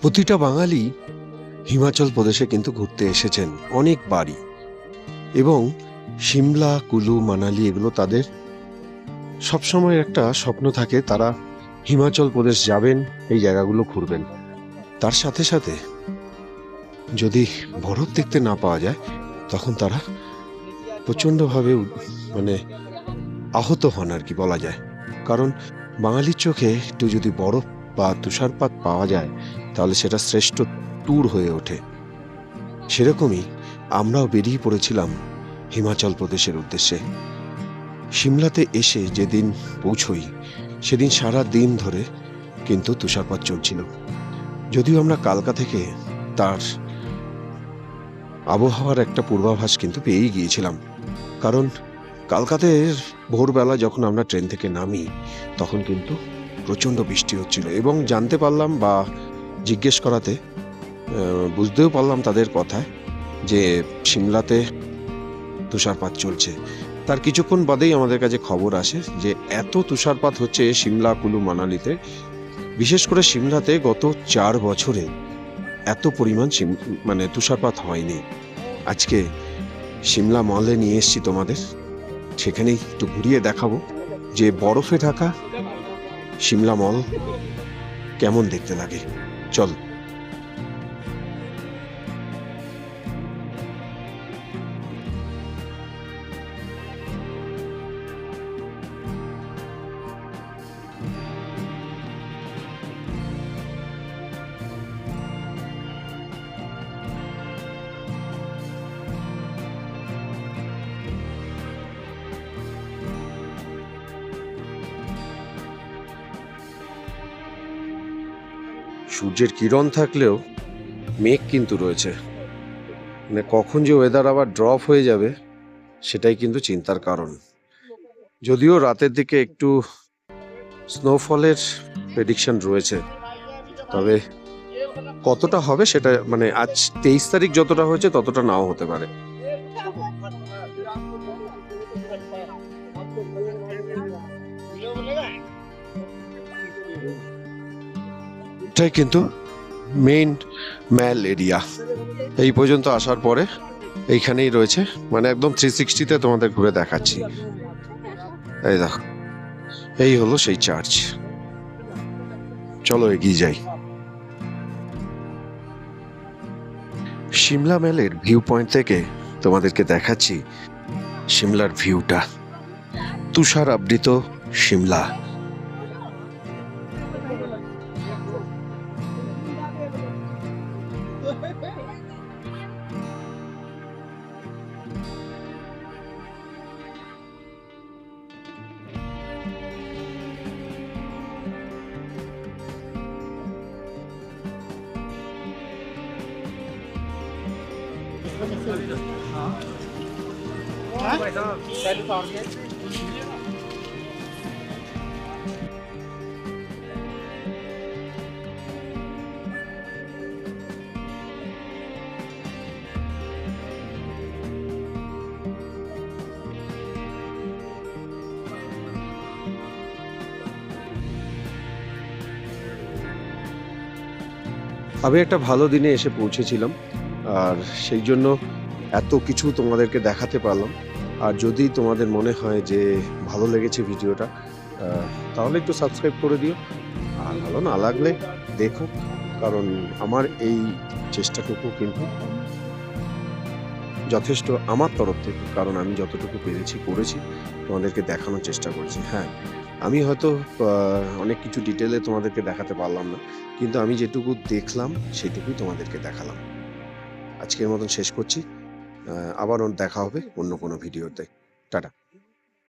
প্রতিটা বাঙালি হিমাচল প্রদেশে কিন্তু ঘুরতে এসেছেন অনেকবারই, এবং সিমলা, কুলু, মানালি এগুলো তাদের সবসময় একটা স্বপ্ন থাকে, তারা হিমাচল প্রদেশ যাবেন, এই জায়গাগুলো ঘুরবেন। তার সাথে সাথে যদি বরফ দেখতে না পাওয়া যায় তখন তারা প্রচণ্ডভাবে মানে আহত হন আর কি বলা যায়। কারণ বাঙালির চোখে একটু যদি বরফ বা তুষারপাত পাওয়া যায় তাহলে সেটা শ্রেষ্ঠ ট্যুর হয়ে ওঠে। সেরকমই আমরাও বেরিয়ে পড়েছিলাম হিমাচল প্রদেশের উদ্দেশ্যে। সিমলাতে এসে যেদিন পৌঁছই সেদিন সারা দিন ধরে কিন্তু তুষারপাত চলছিল। যদিও আমরা কালকা থেকে তার আবহাওয়ার একটা পূর্বাভাস কিন্তু পেয়েই গিয়েছিলাম, কারণ কালকাতে ভোরবেলা যখন আমরা ট্রেন থেকে নামি তখন কিন্তু প্রচণ্ড বৃষ্টি হচ্ছিল, এবং জানতে পারলাম বা জিজ্ঞেস করাতে বুঝতেও পারলাম তাদের কথায় যে সিমলাতে তুষারপাত চলছে। তার কিছুক্ষণ বাদেই আমাদের কাছে খবর আসে যে এত তুষারপাত হচ্ছে সিমলা, কুলু, মানালিতে, বিশেষ করে সিমলাতে গত 4 বছরে এত পরিমাণ তুষারপাত হয়নি। আজকে সিমলা মলে নিয়ে এসেছি তোমাদের, সেখানেই একটু ঘুরিয়ে দেখাবো যে বরফে ঢাকা সিমলা মল কেমন দেখতে লাগে। চল। সূর্যের কিরণ থাকলেও মেঘ কিন্তু রয়েছে, মানে কখন যে ওয়েদার আবার ড্রপ হয়ে যাবে সেটাই কিন্তু চিন্তার কারণ। যদিও রাতের দিকে একটু স্নোফলের প্রেডিকশন রয়েছে, তবে কতটা হবে সেটা আজ 23 তারিখ যতটা হয়েছে ততটা নাও হতে পারে। এটাই কিন্তু মেইন ম্যাল এরিয়া। এই পর্যন্ত আসার পরে এইখানেই রয়েছে, একদম 360-তে তোমাদের ঘুরে দেখাচ্ছি। এই দেখো, এই হলো সেই চার্চ। চলো এগিয়ে যাই। সিমলা ম্যালের ভিউ পয়েন্ট থেকে তোমাদেরকে দেখাচ্ছি সিমলার ভিউটা। তুষার আবৃত সিমলা। আমি একটা ভালো দিনে এসে পৌঁছেছিলাম, আর সেই জন্য এত কিছু তোমাদেরকে দেখাতে পারলাম। আর যদি তোমাদের মনে হয় যে ভালো লেগেছে ভিডিওটা, তাহলে একটু সাবস্ক্রাইব করে দিও, আর ভালো না লাগলে দেখো, কারণ আমার এই চেষ্টাটুকু কিন্তু যথেষ্ট আমার তরফ থেকে, কারণ আমি যতটুকু পেরেছি করেছি, তোমাদেরকে দেখানোর চেষ্টা করেছি। হ্যাঁ, আমি হয়তো অনেক কিছু ডিটেলে তোমাদেরকে দেখাতে পারলাম না, কিন্তু আমি যেটুকু দেখলাম সেটুকুই তোমাদেরকে দেখালাম। আজকের মতন শেষ করছি, আবার দেখা হবে অন্য কোনো ভিডিওতে। টাটা।